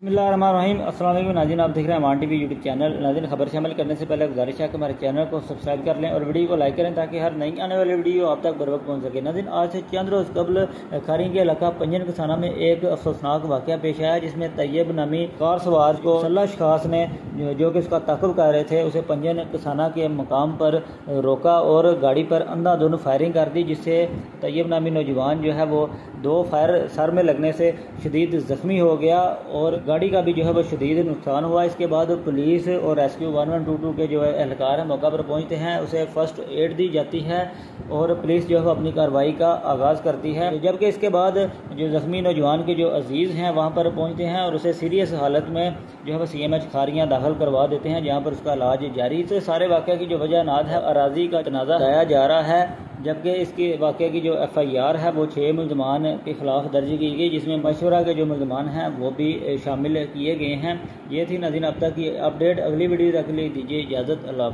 बिस्मिल्लाहिर्रहमानिर्रहीम। अस्सलाम वालेकुम नाज़रीन, आप देख रहे हैं मान टीवी यूट्यूब चैनल। नाज़रीन, खबर शामिल करने से पहले गुजारिश है कि हमारे चैनल को सब्सक्राइब कर लें और वीडियो को लाइक करें ताकि हर नई आने वाली वीडियो आप तक बर वक्त पहुँच सके। नाज़रीन, आज से चंद रोज़ कबल खारिंग के इलाका पंजन कसाना में एक अफसोसनाक वाक़या पेश आया, जिसमें तैयब नामी कार सवार को मुसल्लह अशखास ने जो कि उसका ताक़ुब कर रहे थे उसे पंजन कसाना के मकाम पर रोका और गाड़ी पर अंधाधुंध फायरिंग कर दी, जिससे तैयब नामी नौजवान जो है वो 2 फायर सर में लगने से शदीद ज़ख्मी हो गया और गाड़ी का भी जो है वो शदीद नुकसान हुआ। इसके बाद पुलिस और रेस्क्यू 1122 के जो है एहलकार हैं मौका पर पहुंचते हैं, उसे फ़र्स्ट एड दी जाती है और पुलिस जो है वो अपनी कार्रवाई का आगाज़ करती है। जबकि इसके बाद जो ज़ख्मी नौजवान के जो अजीज़ हैं वहाँ पर पहुँचते हैं और उसे सीरियस हालत में जो है वो CMH खारियाँ दाखिल करवा देते हैं, जहाँ पर उसका इलाज जारी। इस सारे वाक़े की जो वजह नाद है, अराजी का तनाज़ा लाया जा रहा है, जबकि इसके वाक़े की जो FIR है वो 6 मुल्ज़मान के ख़िलाफ़ दर्ज की गई, जिसमें मशवरा के जो मुल्ज़मान हैं वो भी शामिल किए गए हैं। ये थी नाज़रीन अब तक की अपडेट। अगली वीडियो तक के लिए दीजिए इजाज़त। अल्लाह।